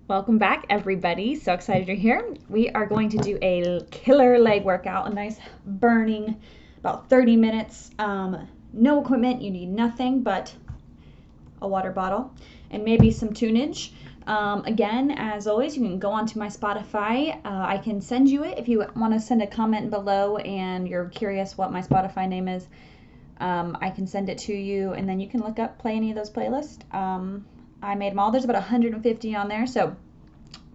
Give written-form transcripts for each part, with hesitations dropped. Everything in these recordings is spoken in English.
Welcome back, everybody. So excited you're here. We are going to do a killer leg workout, a nice burning, about 30 minutes. No equipment, you need nothing but a water bottle and maybe some tunage. Again, as always, you can go onto my Spotify. I can send you it if you want to send a comment below and you're curious what my Spotify name is. I can send it to you, and then you can look up, play any of those playlists. I made them all. There's about 150 on there, so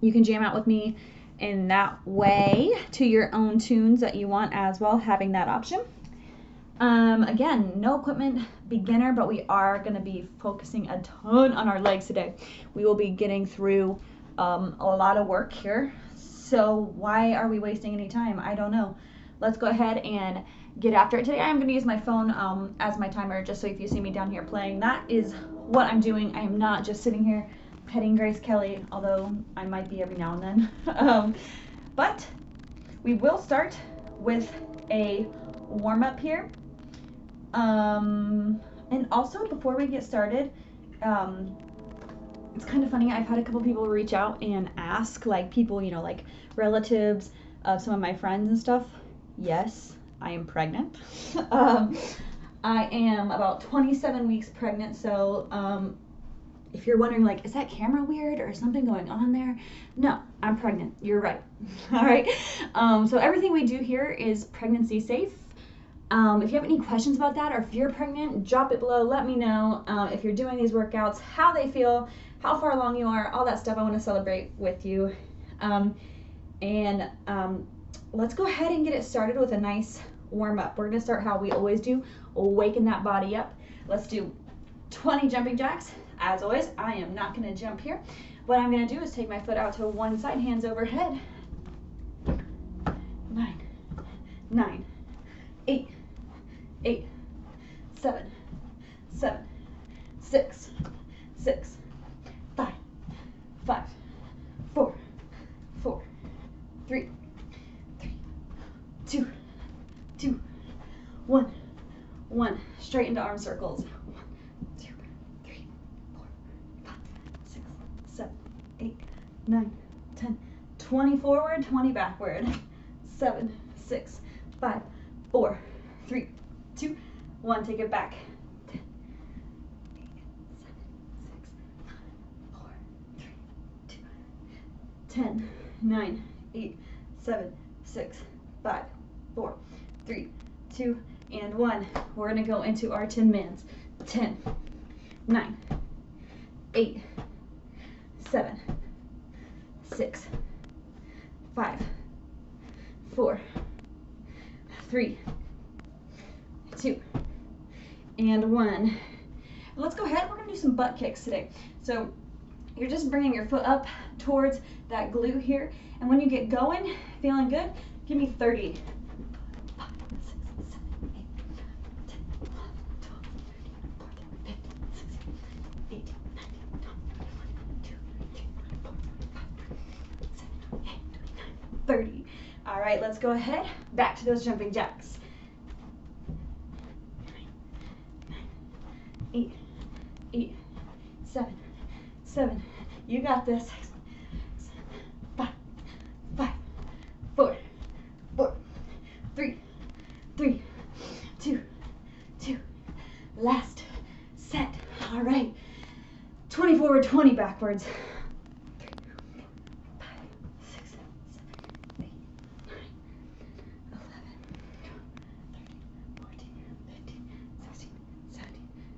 you can jam out with me in that way to your own tunes that you want as well, having that option. Again, no equipment, beginner, but we are going to be focusing a ton on our legs today. We will be getting through a lot of work here, so why are we wasting any time? I don't know. Let's go ahead and get after it. Today I'm going to use my phone as my timer, just so if you see me down here playing, that is what I'm doing. I am not just sitting here petting Grace Kelly, although I might be every now and then. But we will start with a warm-up here. And also, before we get started, it's kind of funny. I've had a couple people reach out and ask, like people, like relatives of some of my friends and stuff. Yes, I am pregnant. I am about 27 weeks pregnant, so if you're wondering, like, is that camera weird or is something going on there? No, I'm pregnant. You're right. All right. So everything we do here is pregnancy safe. If you have any questions about that, or if you're pregnant, drop it below. Let me know if you're doing these workouts, how they feel, how far along you are, all that stuff. I want to celebrate with you. Let's go ahead and get it started with a nice warm up. We're going to start how we always do, waking that body up. Let's do 20 jumping jacks. As always, I am not going to jump here. What I'm going to do is take my foot out to one side, hands overhead. 9, 8, 7, 6, 5, 4, 3, 2, 1. Straight into arm circles. 9, 10, 20 forward, 20 backward. 7, 6, 5, 4, 3, 2, 1. Take it back. 10, 10, 9, 8, 7, 6, 5, 4, 3, 2, and 1. We're going to go into our 10 mans. 10, 9, 8, 7, 6, 5, 4, 3, 2, and 1. Let's go ahead. We're going to do some butt kicks today. So you're just bringing your foot up towards that glute here, and when you get going, feeling good, give me 30. 5, 6, 7, 8, 10, 11, 12, 13, 14, 15, 16, 18, 19, 20, 21, 22, 23, 24, 25, 30. All right, let's go ahead. Back to those jumping jacks. 9, 8, 7. You got this. 5, 4, 3, 2. Last set. All right. 20 forward, 20 backwards.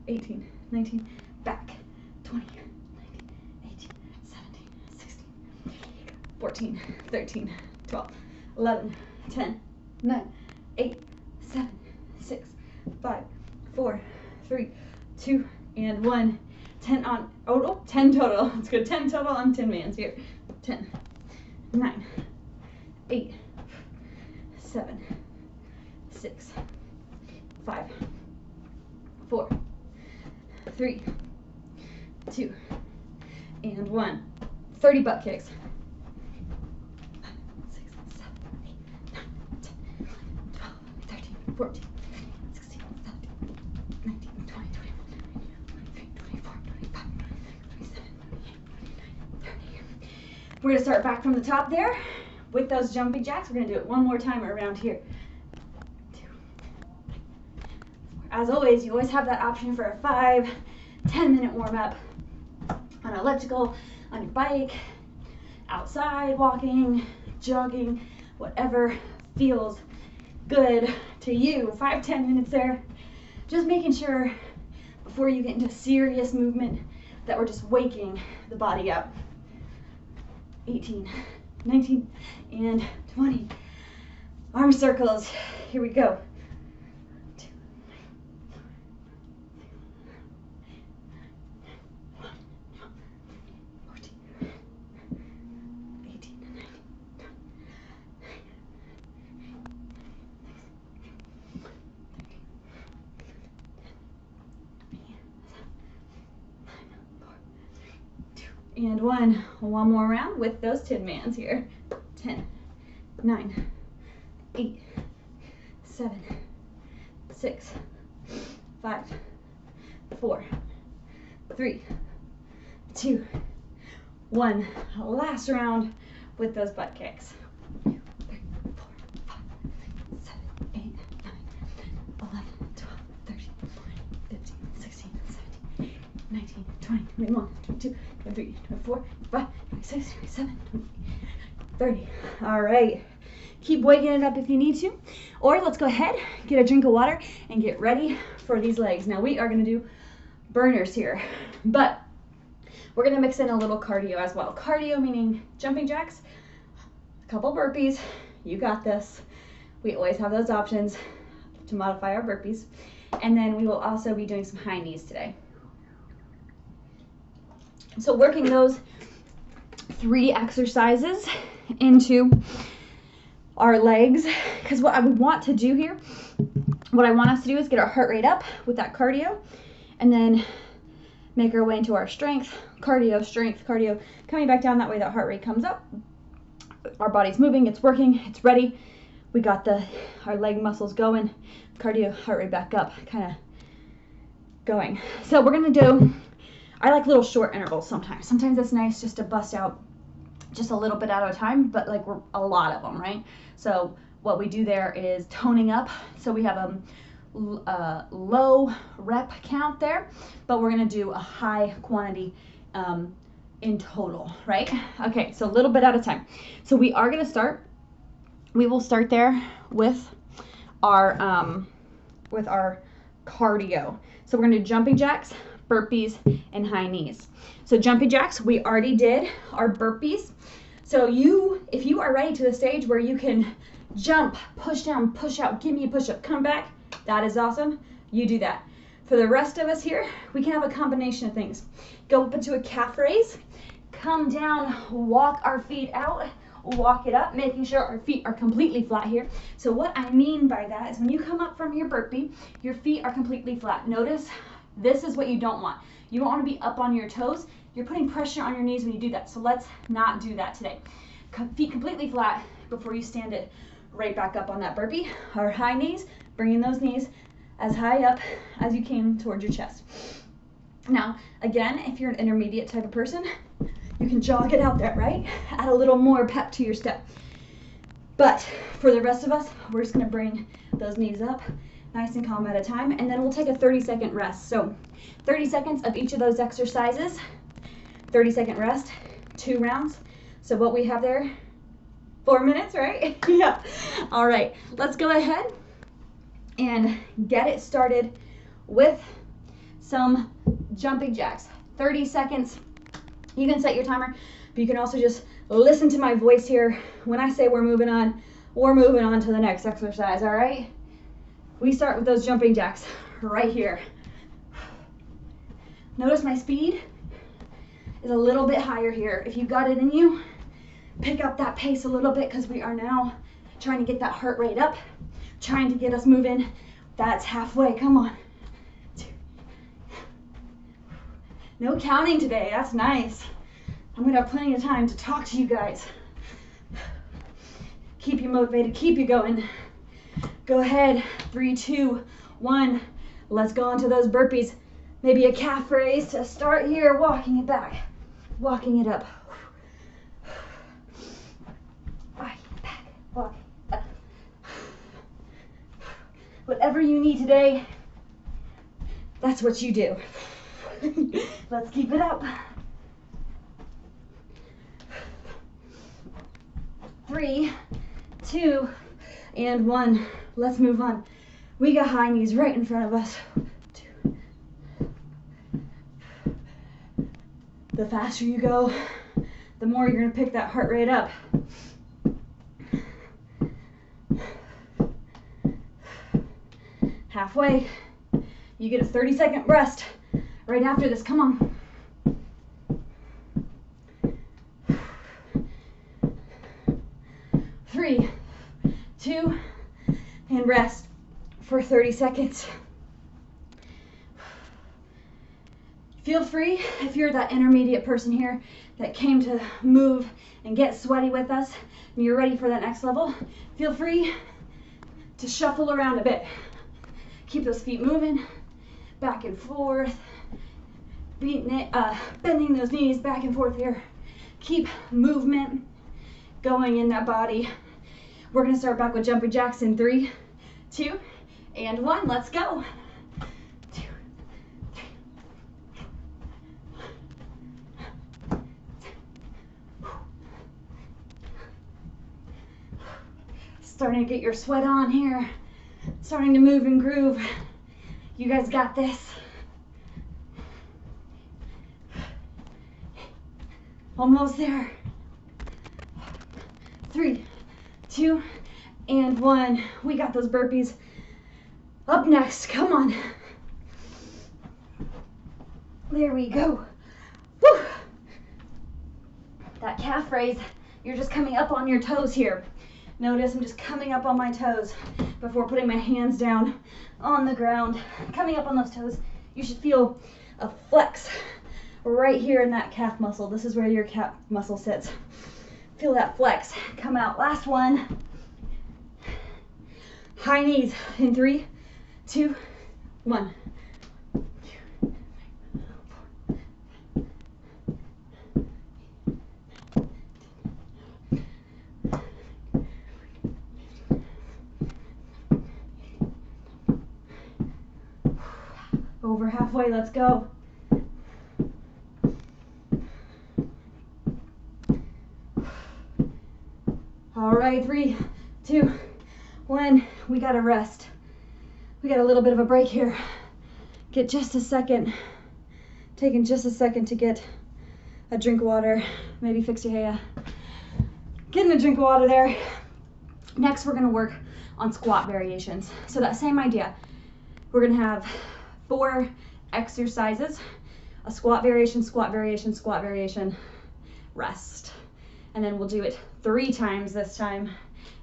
18, 19, back, 20, 19, 18, 17, 16, 14, 13, 12, 11, 10, 9, 8, 7, 6, 5, 4, 3, 2, and 1. 10 on, 10 total. Let's go 10 total on 10 mans here. 10, 9, 8, 7, 6, 5, 4, 3, 2, and 1. 30 butt kicks. 5, 6, 7, 8, 9, 10, 11, 12, 13, 14, 16, 17, 19, 20, 21, 22, 23, 24, 25, 27, 28, 29, 30. We're gonna start back from the top there with those jumping jacks. We're gonna do it one more time around here. As always, you always have that option for a 5-10 minute warm up on elliptical, on your bike, outside, walking, jogging, whatever feels good to you. 5-10 minutes there. Just making sure before you get into serious movement that we're just waking the body up. 18, 19, and 20. Arm circles. Here we go. 18, 19, and one more round with those Tin Mans here. 10, 9, 8, 7, 6, 5, 4, 3, 2, 1. Last round with those butt kicks. 3, 4, 5, 7, 8, 9, 11, 12, 13, 14, 15, 16, 17, 19, 20, 21, 22, 23, 24, 25, 26, 27, 28, 30. All right. Keep waking it up if you need to. Or let's go ahead, get a drink of water, and get ready for these legs. Now we are going to do burners here, but we're going to mix in a little cardio as well. Cardio meaning jumping jacks, a couple burpees. You got this. We always have those options to modify our burpees. And then we will also be doing some high knees today. So working those 3 exercises into our legs, because what I would want to do here, what I want us to do is get our heart rate up with that cardio, and then make our way into our strength, cardio, coming back down. That way that heart rate comes up, our body's moving, it's working, it's ready, we got our leg muscles going, cardio, heart rate back up, kind of going. So we're gonna do, I like little short intervals sometimes it's nice just to bust out just a little bit at a time, but like we're a lot of them, right? So what we do there is toning up. So we have a low rep count there, but we're gonna do a high quantity in total, right? Okay, so a little bit at a time. So we will start there with our cardio. So we're gonna do jumping jacks, burpees, and high knees. So jumping jacks, we already did our burpees. So if you are ready to the stage where you can jump, push down, push out, give me a push up, come back, that is awesome. You do that. For the rest of us here, we can have a combination of things. Go up into a calf raise, come down, walk our feet out, walk it up, making sure our feet are completely flat here. So what I mean by that is when you come up from your burpee, your feet are completely flat. Notice this is what you don't want. You don't want to be up on your toes. You're putting pressure on your knees when you do that. So let's not do that today. Feet completely flat before you stand it right back up on that burpee. Our high knees, bringing those knees as high up as you can towards your chest. Now, again, if you're an intermediate type of person, you can jog it out there, right? Add a little more pep to your step. But for the rest of us, we're just gonna bring those knees up nice and calm at a time, and then we'll take a 30-second rest. So 30 seconds of each of those exercises, 30-second rest, 2 rounds. So what we have there, 4 minutes, right? Yeah. All right, let's go ahead and get it started with some jumping jacks. 30 seconds. You can set your timer, but you can also just listen to my voice here. When I say we're moving on to the next exercise, all right? We start with those jumping jacks right here. Notice my speed is a little bit higher here. If you got it in you, pick up that pace a little bit, because we are now trying to get that heart rate up, trying to get us moving. That's halfway, come on. 2. No counting today, that's nice. I'm gonna have plenty of time to talk to you guys. Keep you motivated, keep you going. Go ahead, 3, 2, 1. Let's go into those burpees. Maybe a calf raise to start here, walking it back, walking it up. Whatever you need today, that's what you do. Let's keep it up. 3, 2, and 1. Let's move on. We got high knees right in front of us. 2. The faster you go, the more you're going to pick that heart rate up. Halfway. You get a 30-second rest right after this. Come on. 3, 2, and rest for 30 seconds. Feel free, if you're that intermediate person here that came to move and get sweaty with us, and you're ready for that next level, feel free to shuffle around a bit. Keep those feet moving back and forth, bending those knees back and forth here. Keep movement going in that body. We're gonna start back with jumping jacks in 3, 2, and 1. Let's go. 2, 3. Starting to get your sweat on here. Starting to move and groove. You guys got this. Almost there. 3, 2, and 1. We got those burpees. Up next, come on. There we go. Woo. That calf raise, you're just coming up on your toes here. Notice I'm just coming up on my toes before putting my hands down on the ground. Coming up on those toes, you should feel a flex right here in that calf muscle. This is where your calf muscle sits. Feel that flex come out. Last one. High knees in 3, 2, 1. Over halfway, let's go. All right, 3, 2, 1. We gotta rest. We got a little bit of a break here. Get just a second. Taking just a second to get a drink of water. Maybe fix your hair. Getting a drink of water there. Next, we're gonna work on squat variations. So that same idea. We're gonna have 4 exercises, a squat variation, squat variation, squat variation, rest. And then we'll do it 3 times this time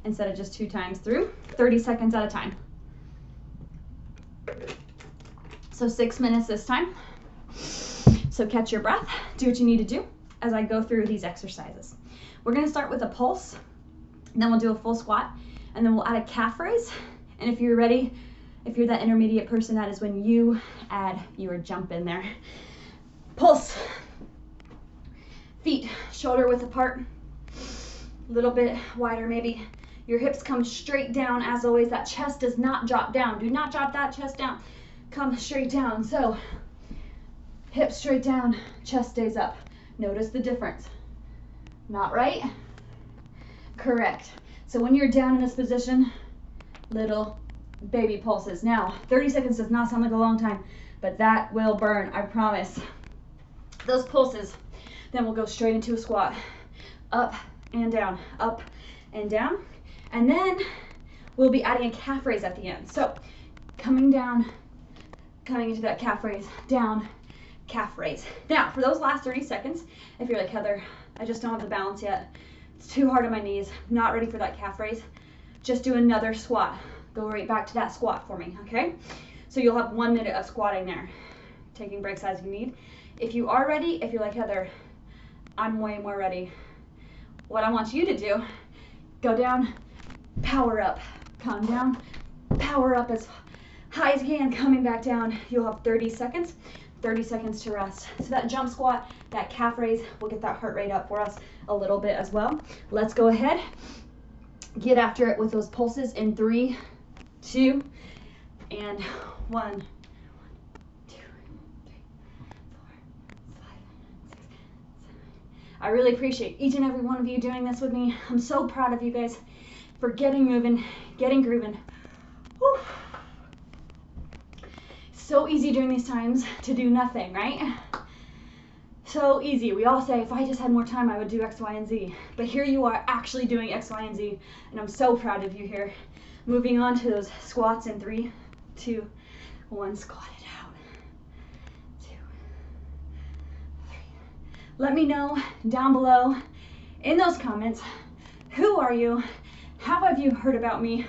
instead of just 2 times through, 30 seconds at a time. So 6 minutes this time. So catch your breath, do what you need to do as I go through these exercises. We're gonna start with a pulse, and then we'll do a full squat, and then we'll add a calf raise. And if you're ready, if you're that intermediate person, that is when you add your jump in there. Pulse. Feet shoulder width apart. A little bit wider maybe. Your hips come straight down as always. That chest does not drop down. Do not drop that chest down. Come straight down. So hips straight down, chest stays up. Notice the difference. Not right? Correct. So when you're down in this position, little baby pulses. Now, 30 seconds does not sound like a long time, but that will burn, I promise. Those pulses, then we'll go straight into a squat. Up and down, up and down. And then we'll be adding a calf raise at the end. So coming down, coming into that calf raise, down, calf raise. Now, for those last 30 seconds, if you're like, Heather, I just don't have the balance yet. It's too hard on my knees, not ready for that calf raise. Just do another squat. Go right back to that squat for me, okay? So you'll have 1 minute of squatting there, taking breaks as you need. If you are ready, if you're like, Heather, I'm way more ready, what I want you to do, go down, power up, come down, power up as high as you can, coming back down. You'll have 30 seconds to rest. So that jump squat, that calf raise, will get that heart rate up for us a little bit as well. Let's go ahead, get after it with those pulses in 3, 2, and 1, 2, 3, 4, 5, 6, 7. I really appreciate each and every one of you doing this with me. I'm so proud of you guys for getting moving, getting grooving. Whew. So easy during these times to do nothing, right? So easy. We all say, if I just had more time, I would do X, Y, and Z. But here you are actually doing X, Y, and Z. And I'm so proud of you here. Moving on to those squats in 3, 2, 1. Squat it out. 2, 3. Let me know down below in those comments, who are you? How have you heard about me?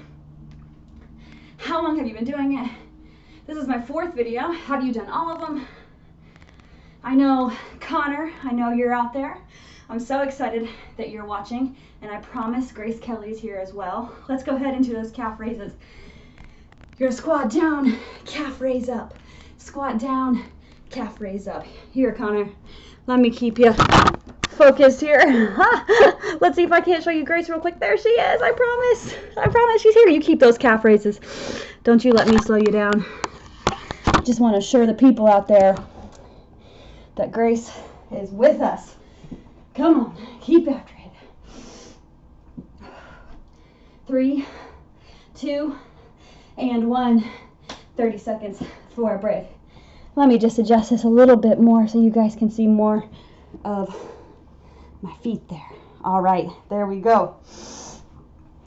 How long have you been doing it? This is my 4th video. Have you done all of them? I know, Connor, I know you're out there. I'm so excited that you're watching, and I promise Grace Kelly's here as well. Let's go ahead and do those calf raises. You're gonna squat down, calf raise up. Squat down, calf raise up. Here, Connor, let me keep you focused here. Let's see if I can't show you Grace real quick. There she is, I promise she's here. You keep those calf raises. Don't you let me slow you down. Just want to assure the people out there that Grace is with us. Come on, keep after it. 3, 2, and 1. 30 seconds for a break. Let me just adjust this a little bit more so you guys can see more of my feet there. All right, there we go.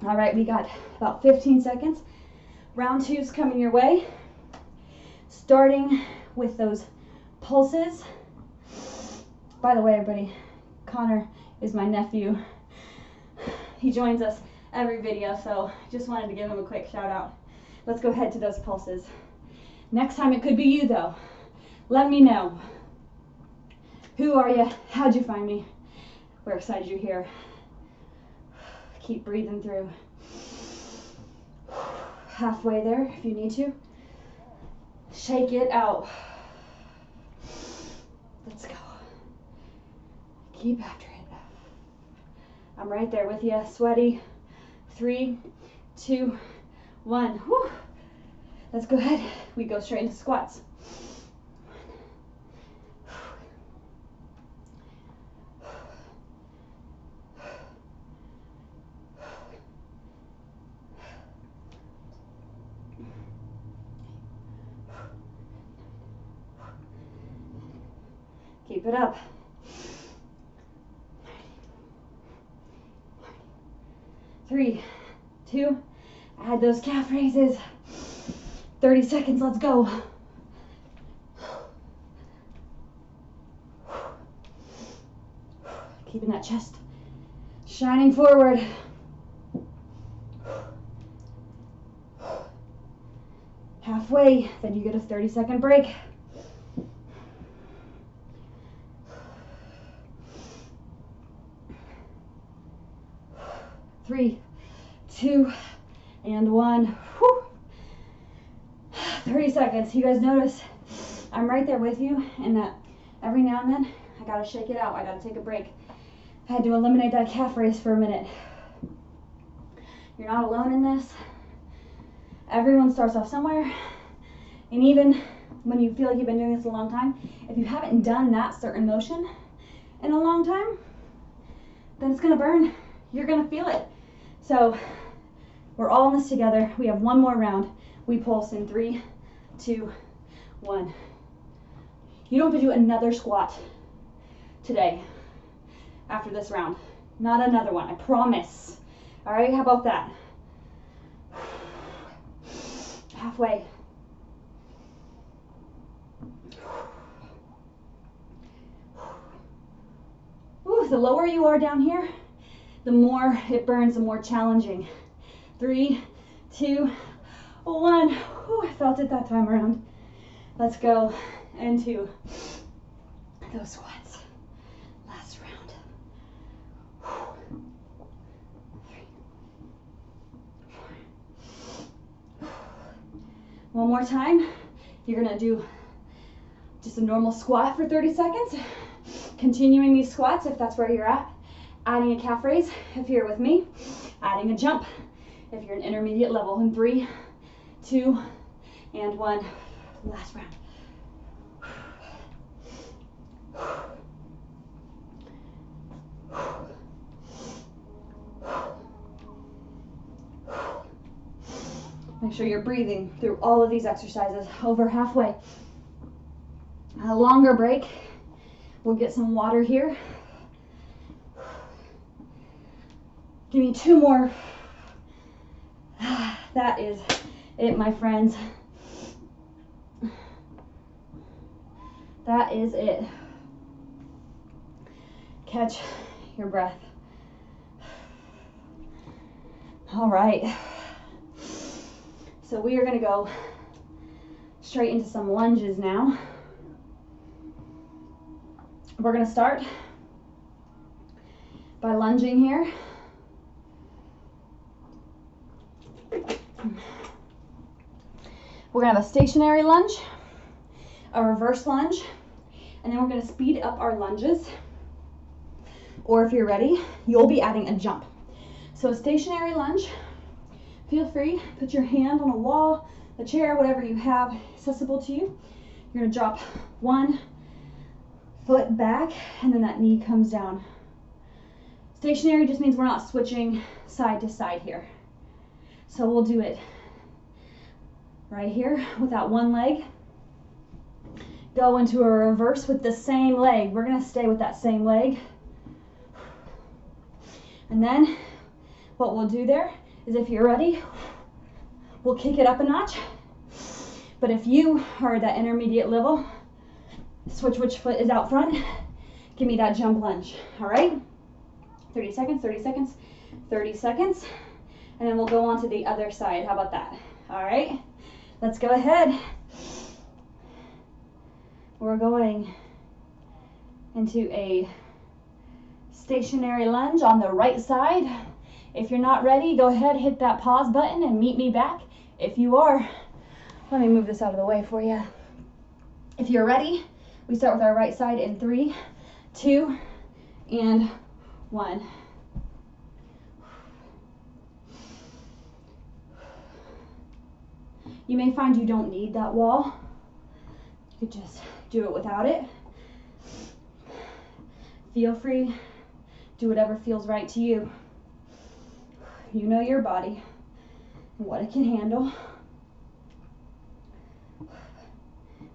All right, we got about 15 seconds. Round 2's coming your way. Starting with those pulses. By the way, everybody, Connor is my nephew. He joins us every video, so just wanted to give him a quick shout out. Let's go ahead to those pulses. Next time it could be you though. Let me know. Who are you? How'd you find me? We're excited you're here. Keep breathing through. Halfway there if you need to. Shake it out. Let's go. Keep after it. I'm right there with you. Sweaty. 3, 2, 1. Whew. Let's go ahead. We go straight into squats. Keep it up. 3, 2, add those calf raises. 30 seconds, let's go. Keeping that chest shining forward. Halfway, then you get a 30-second break. 3, 2, and 1. Whew. 30 seconds. You guys notice I'm right there with you, and that every now and then I gotta shake it out. I gotta take a break. I had to eliminate that calf raise for a minute. You're not alone in this. Everyone starts off somewhere, and even when you feel like you've been doing this a long time, if you haven't done that certain motion in a long time, then it's gonna burn. You're gonna feel it. So we're all in this together. We have one more round. We pulse in 3, 2, 1. You don't have to do another squat today after this round. Not another one, I promise. All right, how about that? Halfway. Ooh, the lower you are down here, the more it burns, the more challenging. 3, 2, 1. Ooh, I felt it that time around. Let's go into those squats. Last round. 3, 4. One more time. You're gonna do just a normal squat for 30 seconds. Continuing these squats if that's where you're at. Adding a calf raise if you're with me. Adding a jump if you're an intermediate level in 3, 2, and 1. Last round. Make sure you're breathing through all of these exercises. Over halfway. A longer break. We'll get some water here. Give me 2 more. That is it, my friends. That is it. Catch your breath. All right. So we are going to go straight into some lunges now. We're going to start by lunging here. We're going to have a stationary lunge, a reverse lunge, and then we're going to speed up our lunges. Or if you're ready, you'll be adding a jump. So a stationary lunge, feel free, put your hand on a wall, a chair, whatever you have accessible to you. You're going to drop 1 foot back, and then that knee comes down. Stationary just means we're not switching side to side here. So we'll do it right here with that one leg. Go into a reverse with the same leg. We're going to stay with that same leg. And then what we'll do there is, if you're ready, we'll kick it up a notch. But if you are at that intermediate level, switch which foot is out front. Give me that jump lunge. All right? 30 seconds, 30 seconds, 30 seconds. And then we'll go on to the other side. How about that? All right? Let's go ahead. We're going into a stationary lunge on the right side. If you're not ready, go ahead, hit that pause button and meet me back. If you are, let me move this out of the way for you. If you're ready, we start with our right side in 3, 2, and 1. You may find you don't need that wall. You could just do it without it. Feel free, do whatever feels right to you. You know your body and what it can handle.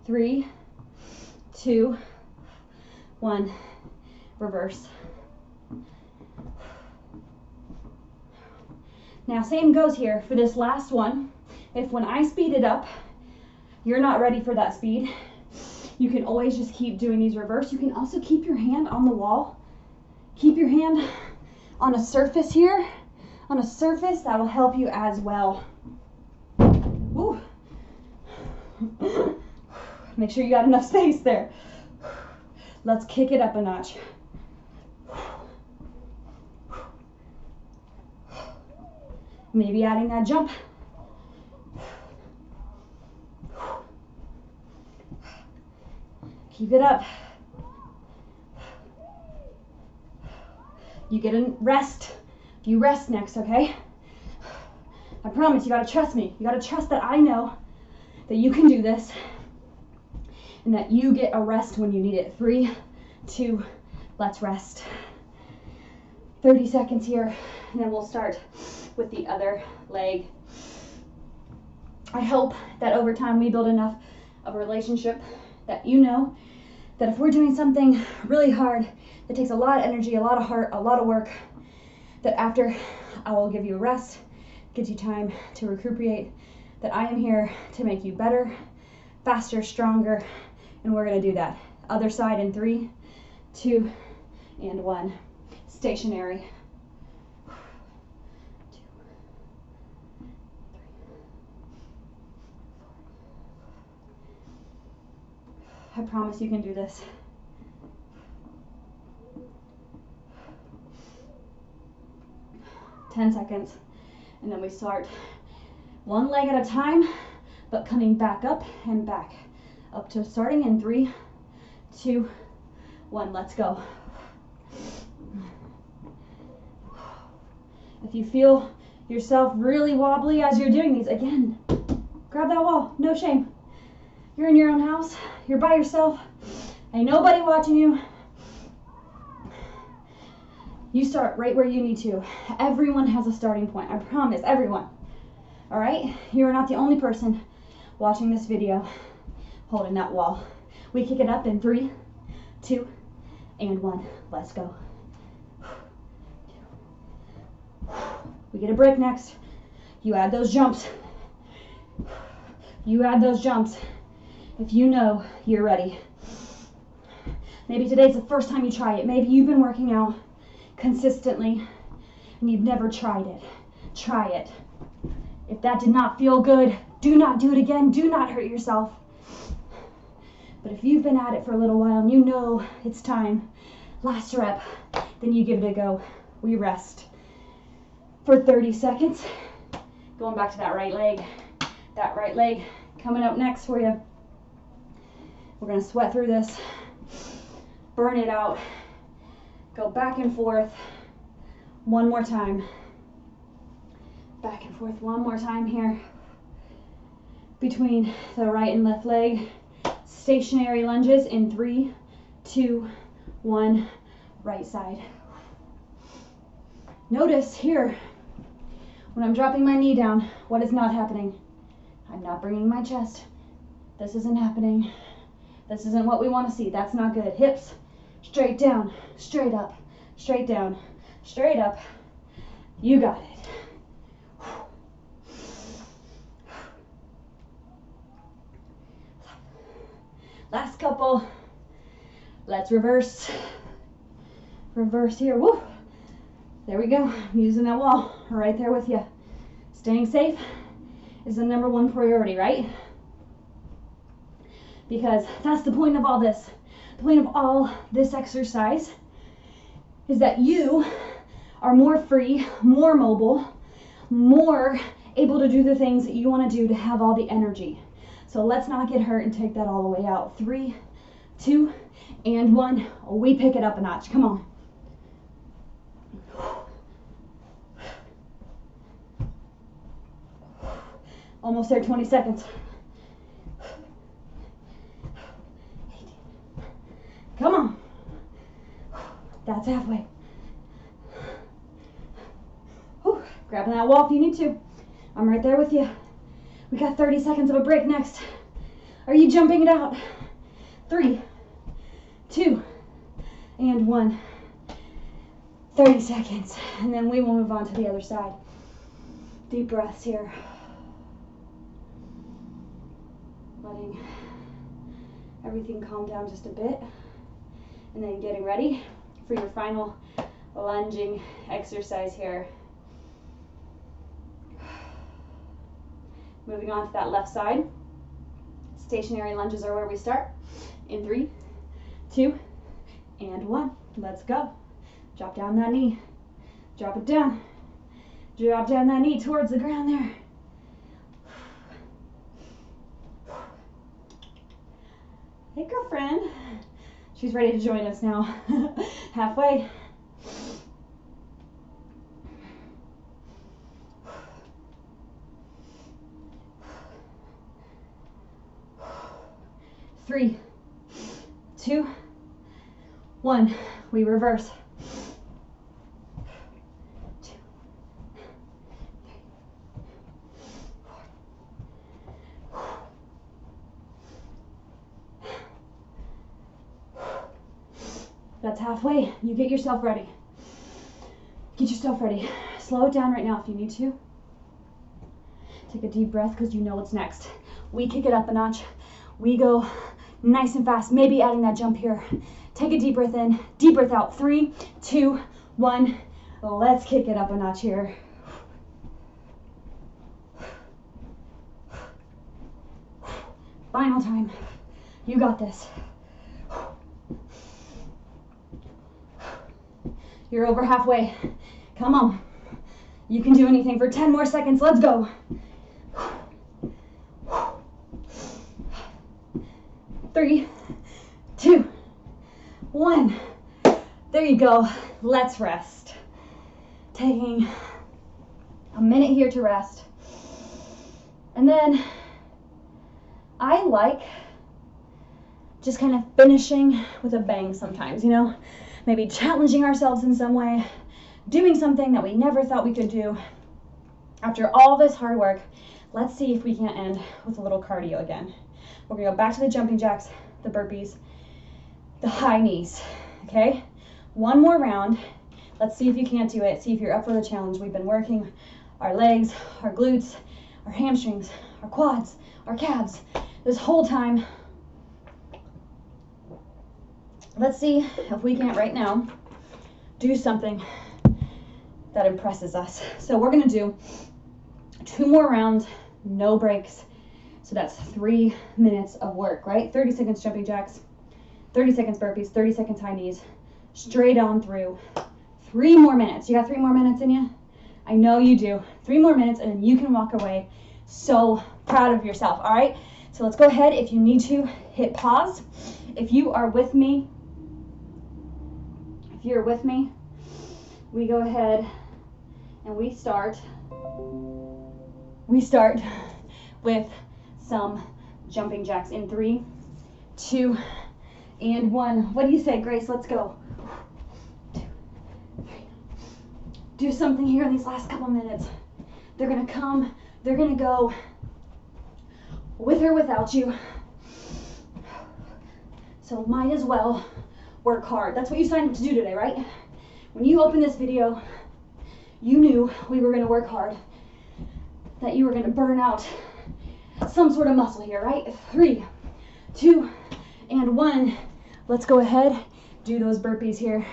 3, 2, 1, reverse. Now same goes here for this last one. If when I speed it up, you're not ready for that speed, you can always just keep doing these reverse. You can also keep your hand on the wall. Keep your hand on a surface here, on a surface that will help you as well. Ooh. Make sure you got enough space there. Let's kick it up a notch. Maybe adding that jump. Keep it up. You get a rest. You rest next, okay? I promise, you gotta trust me. You gotta trust that I know that you can do this and that you get a rest when you need it. 3, 2, let's rest. 30 seconds here, and then we'll start with the other leg. I hope that over time we build enough of a relationship that you know that if we're doing something really hard that takes a lot of energy, a lot of heart, a lot of work, that after I will give you a rest, gives you time to recuperate, that I am here to make you better, faster, stronger, and we're gonna do that. Other side in 3, 2, and 1. Stationary. 2, 3, 4. I promise you can do this. 10 seconds, and then we start one leg at a time, but coming back up and back. Up to starting in 3, 2, 1, let's go. If you feel yourself really wobbly as you're doing these, again, Grab that wall, no shame. You're in your own house, you're by yourself, ain't nobody watching you. You start right where you need to. Everyone has a starting point, I promise, everyone. All right, you are not the only person watching this video holding that wall. We kick it up in 3, 2, and 1. Let's go. We get a break next. You add those jumps. You add those jumps if you know you're ready. Maybe today's the first time you try it. Maybe you've been working out consistently and you've never tried it. Try it. If that did not feel good, do not do it again. Do not hurt yourself. But if you've been at it for a little while and you know it's time, last rep, then you give it a go. We rest for 30 seconds. Going back to that right leg. That right leg coming up next for you. We're going to sweat through this. Burn it out. Go back and forth. One more time. Back and forth one more time here. Between the right and left leg. Stationary lunges in 3, 2, 1. Right side. Notice here, when I'm dropping my knee down, what is not happening? I'm not bringing my chest. This isn't happening. This isn't what we want to see. That's not good. Hips straight down, straight up, straight down, straight up. You got it. Last couple. Let's reverse. Reverse here. Woo. There we go. I'm using that wall right there with you. Staying safe is the #1 priority, right? Because that's the point of all this. The point of all this exercise is that you are more free, more mobile, more able to do the things that you want to do to have all the energy. So let's not get hurt and take that all the way out. 3, 2, and 1. We pick it up a notch. Come on. Almost there, 20 seconds. Come on. That's halfway. Whew. Grabbing that wall if you need to. I'm right there with you. We got 30 seconds of a break next. Are you jumping it out? 3, 2, and 1. 30 seconds. And then we will move on to the other side. Deep breaths here. Letting everything calm down just a bit. And then getting ready for your final lunging exercise here. Moving on to that left side. Stationary lunges are where we start. In 3, 2, and 1. Let's go. Drop down that knee. Drop it down. Drop down that knee towards the ground there. Hey, girlfriend. She's ready to join us now. Halfway. Three, 2, 1. We reverse. 2, 3, 4. That's halfway. You get yourself ready. Get yourself ready. Slow it down right now if you need to. Take a deep breath because you know what's next. We kick it up a notch. We go nice and fast, maybe adding that jump here. Take a deep breath in, deep breath out. 3, 2, 1. Let's kick it up a notch here. Final time. You got this. You're over halfway. Come on. You can do anything for 10 more seconds. Let's go. 3, 2, 1. There you go. Let's rest. Taking a minute here to rest. And then I like just kind of finishing with a bang sometimes, you know, maybe challenging ourselves in some way, doing something that we never thought we could do. After all this hard work, let's see if we can end with a little cardio again. We're gonna go back to the jumping jacks, the burpees, the high knees, okay? One more round. Let's see if you can't do it. See if you're up for the challenge. We've been working our legs, our glutes, our hamstrings, our quads, our calves this whole time. Let's see if we can't right now do something that impresses us. So we're gonna do 2 more rounds, no breaks. So that's 3 minutes of work, right? 30 seconds jumping jacks, 30 seconds burpees, 30 seconds high knees, straight on through. 3 more minutes. You got 3 more minutes in you? I know you do. 3 more minutes and then you can walk away so proud of yourself, all right? So let's go ahead. If you need to, hit pause. If you are with me, we go ahead and we start with some jumping jacks in 3, 2, and 1. What do you say, Grace? Let's go. 2, 3. Do something here in these last couple minutes. They're gonna come, they're gonna go with or without you. So might as well work hard. That's what you signed up to do today, right? When you opened this video, you knew we were gonna work hard, that you were gonna burn out some sort of muscle here, right? 3, 2, and 1. Let's go ahead, do those burpees here.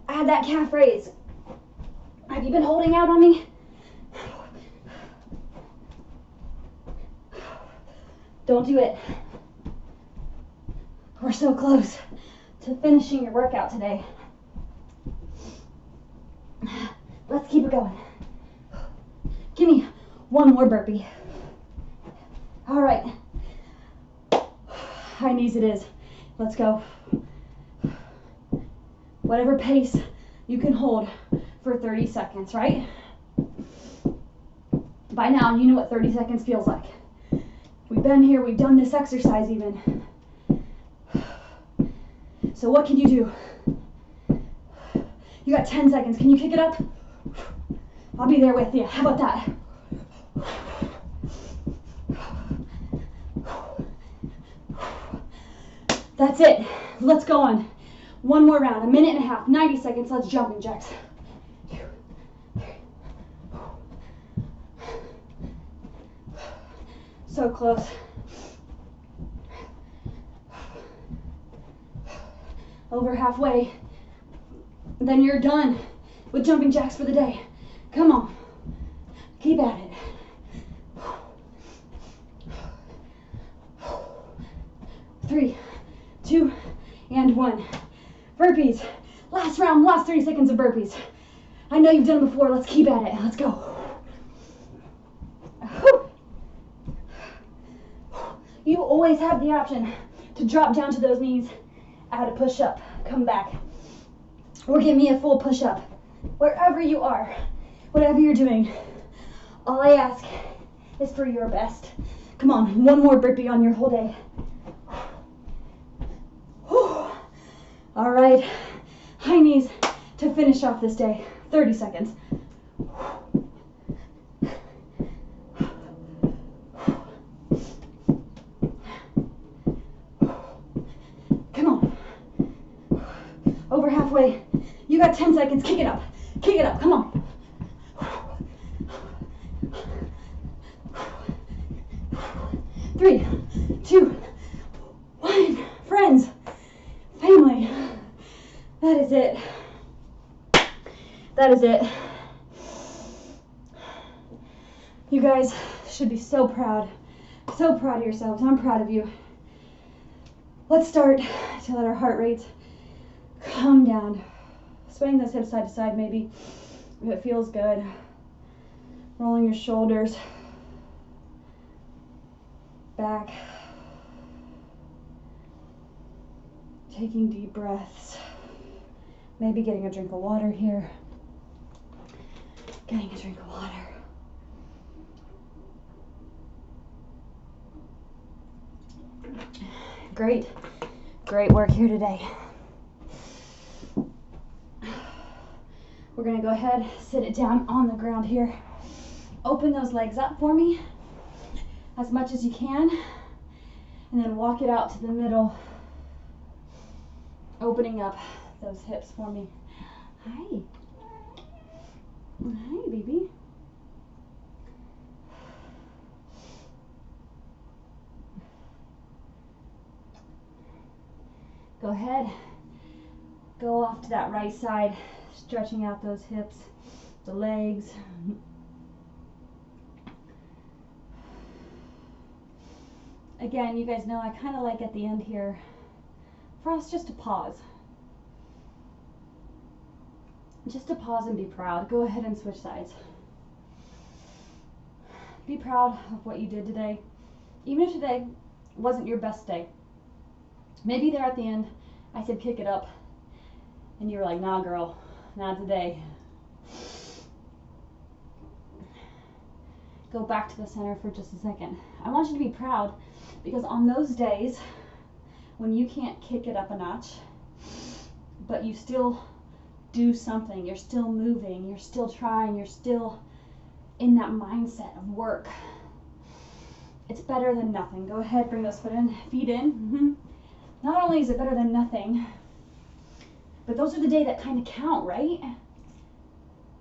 Add that calf raise. Have you been holding out on me? Don't do it. We're so close to finishing your workout today. Let's keep it going. Give me 1 more burpee. All right. High knees it is. Let's go. Whatever pace you can hold for 30 seconds, right? By now, you know what 30 seconds feels like. We've been here, we've done this exercise even. So what can you do? You got 10 seconds. Can you kick it up? I'll be there with you. How about that? That's it. Let's go on. 1 more round. 1.5 minutes, 90 seconds. Let's jumping jacks. 2, 3. So close. Over halfway. Then you're done with jumping jacks for the day. Come on. Keep at it. 3, 2, and 1. Burpees. Last round, last 30 seconds of burpees. I know you've done them before. Let's keep at it. Let's go. You always have the option to drop down to those knees, add a push-up, come back, or give me a full push-up. Wherever you are, whatever you're doing, all I ask is for your best. Come on, 1 more burpee on your whole day. All right, high knees to finish off this day. 30 seconds. Come on. Over halfway. You got 10 seconds. Kick it up. Kick it up. Come on. 3, 2, 1. Friends, family, that is it. That is it. You guys should be so proud of yourselves. I'm proud of you. Let's start to let our heart rates come down. Swaying those hips side to side maybe, if it feels good. Rolling your shoulders back. Taking deep breaths. Maybe getting a drink of water here. Getting a drink of water. Great work here today. We're gonna go ahead, sit it down on the ground here. Open those legs up for me as much as you can, and then walk it out to the middle, opening up those hips for me. Hi. Hi, baby. Go ahead, go off to that right side, stretching out those hips, the legs. Again, you guys know I kind of like at the end here for us just to pause. Just to pause and be proud. Go ahead and switch sides. Be proud of what you did today. Even if today wasn't your best day. Maybe there at the end, I said kick it up, and you were like, nah girl, not today. Go back to the center for just a second. I want you to be proud, because on those days when you can't kick it up a notch, but you still do something, you're still moving, you're still trying, you're still in that mindset of work, it's better than nothing. Go ahead, bring those feet in. Not only is it better than nothing, but those are the days that kind of count, right?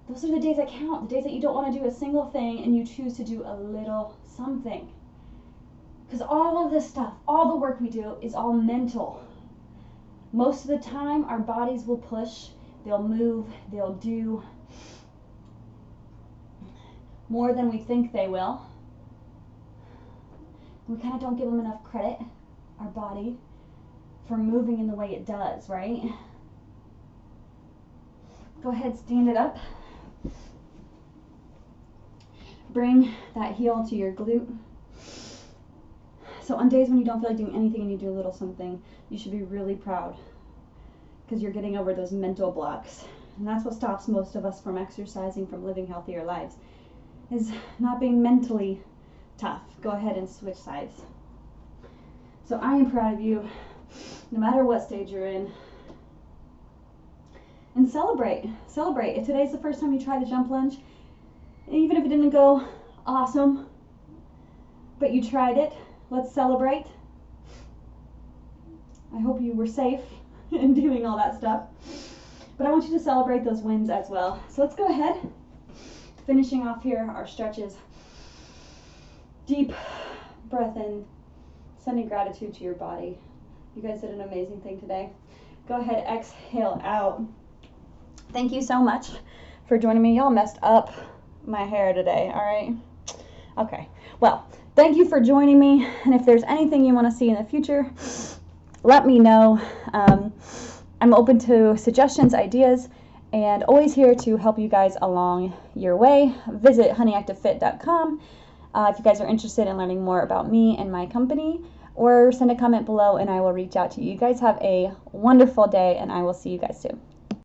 Those are the days that count, the days that you don't want to do a single thing and you choose to do a little something. Because all of this stuff, all the work we do is all mental. Most of the time, our bodies will push, they'll move, they'll do more than we think they will. We kind of don't give them enough credit, our body, for moving in the way it does, right? Go ahead, stand it up. Bring that heel to your glute. So on days when you don't feel like doing anything and you do a little something, you should be really proud, because you're getting over those mental blocks. And that's what stops most of us from exercising, from living healthier lives, is not being mentally tough. Go ahead and switch sides. So I am proud of you, no matter what stage you're in. And celebrate. Celebrate. If today's the first time you try the jump lunge, even if it didn't go awesome, but you tried it, let's celebrate. I hope you were safe in doing all that stuff. But I want you to celebrate those wins as well. So let's go ahead. Finishing off here our stretches. Deep breath in, sending gratitude to your body. You guys did an amazing thing today. Go ahead, exhale out. Thank you so much for joining me. Y'all messed up my hair today, all right? Okay, well, thank you for joining me. And if there's anything you want to see in the future, let me know. I'm open to suggestions, ideas, and always here to help you guys along your way. Visit honeyactivefit.com if you guys are interested in learning more about me and my company, or send a comment below and I will reach out to you. You guys have a wonderful day, and I will see you guys soon.